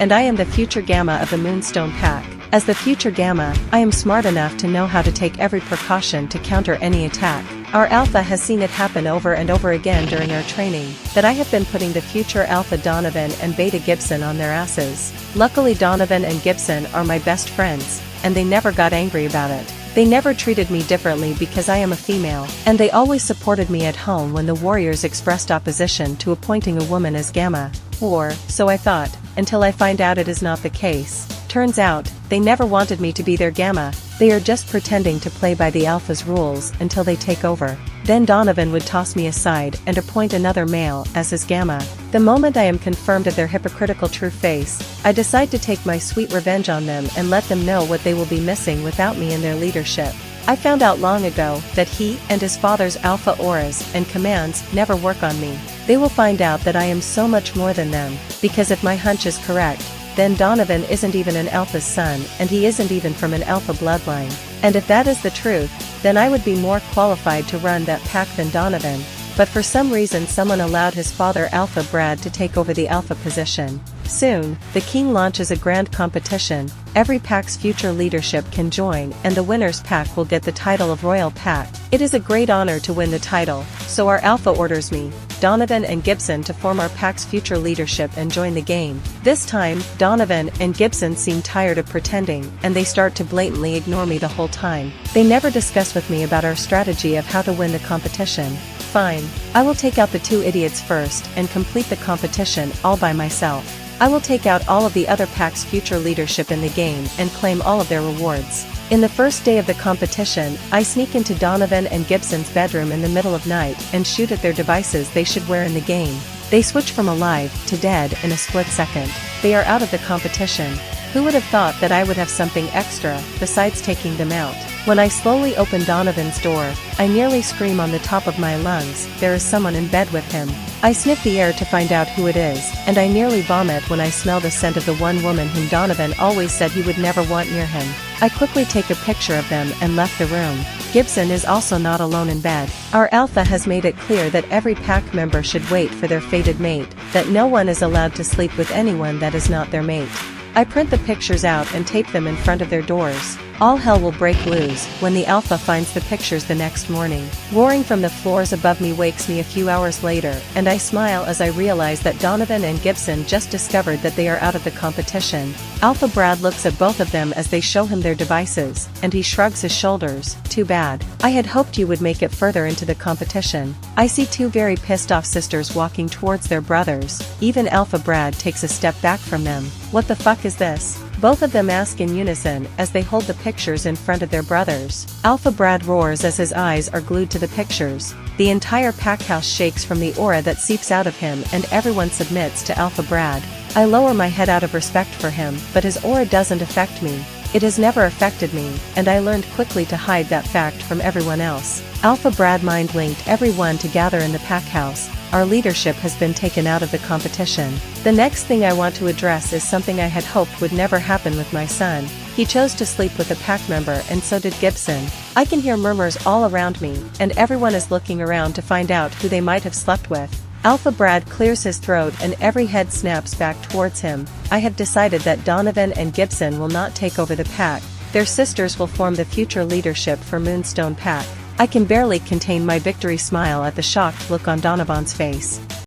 and I am the future Gamma of the Moonstone Pack. As the future Gamma, I am smart enough to know how to take every precaution to counter any attack. Our Alpha has seen it happen over and over again during our training, that I have been putting the future Alpha Donovan and Beta Gibson on their asses. Luckily Donovan and Gibson are my best friends, and they never got angry about it. They never treated me differently because I am a female, and they always supported me at home when the Warriors expressed opposition to appointing a woman as Gamma. Or, so I thought, until I find out it is not the case. Turns out, they never wanted me to be their Gamma, they are just pretending to play by the Alpha's rules until they take over. Then Donovan would toss me aside and appoint another male as his Gamma. The moment I am confirmed of their hypocritical true face, I decide to take my sweet revenge on them and let them know what they will be missing without me in their leadership. I found out long ago that he and his father's alpha auras and commands never work on me. They will find out that I am so much more than them, because if my hunch is correct, then Donovan isn't even an alpha's son and he isn't even from an alpha bloodline. And if that is the truth, then I would be more qualified to run that pack than Donovan. But for some reason someone allowed his father Alpha Brad to take over the alpha position. Soon, the king launches a grand competition. Every pack's future leadership can join and the winner's pack will get the title of Royal Pack. It is a great honor to win the title, so our Alpha orders me, Donovan and Gibson to form our pack's future leadership and join the game. This time, Donovan and Gibson seem tired of pretending and they start to blatantly ignore me the whole time. They never discuss with me about our strategy of how to win the competition. Fine, I will take out the two idiots first and complete the competition all by myself. I will take out all of the other pack's future leadership in the game and claim all of their rewards. In the first day of the competition, I sneak into Donovan and Gibson's bedroom in the middle of night and shoot at their devices they should wear in the game. They switch from alive to dead in a split second. They are out of the competition. Who would have thought that I would have something extra besides taking them out? When I slowly open Donovan's door, I nearly scream on the top of my lungs, there is someone in bed with him. I sniff the air to find out who it is, and I nearly vomit when I smell the scent of the one woman whom Donovan always said he would never want near him. I quickly take a picture of them and left the room. Gibson is also not alone in bed. Our Alpha has made it clear that every pack member should wait for their fated mate, that no one is allowed to sleep with anyone that is not their mate. I print the pictures out and tape them in front of their doors. All hell will break loose when the Alpha finds the pictures the next morning. Roaring from the floors above me wakes me a few hours later, and I smile as I realize that Donovan and Gibson just discovered that they are out of the competition. Alpha Brad looks at both of them as they show him their devices, and he shrugs his shoulders. Too bad. I had hoped you would make it further into the competition. I see two very pissed off sisters walking towards their brothers. Even Alpha Brad takes a step back from them. What the fuck is this? Both of them ask in unison as they hold the pictures in front of their brothers. Alpha Brad roars as his eyes are glued to the pictures. The entire pack house shakes from the aura that seeps out of him and everyone submits to Alpha Brad. I lower my head out of respect for him, but his aura doesn't affect me. It has never affected me, and I learned quickly to hide that fact from everyone else. Alpha Brad mind-linked everyone to gather in the pack house. Our leadership has been taken out of the competition. The next thing I want to address is something I had hoped would never happen with my son. He chose to sleep with a pack member and so did Gibson. I can hear murmurs all around me, and everyone is looking around to find out who they might have slept with. Alpha Brad clears his throat and every head snaps back towards him. I have decided that Donovan and Gibson will not take over the pack. Their sisters will form the future leadership for Moonstone Pack. I can barely contain my victory smile at the shocked look on Donovan's face.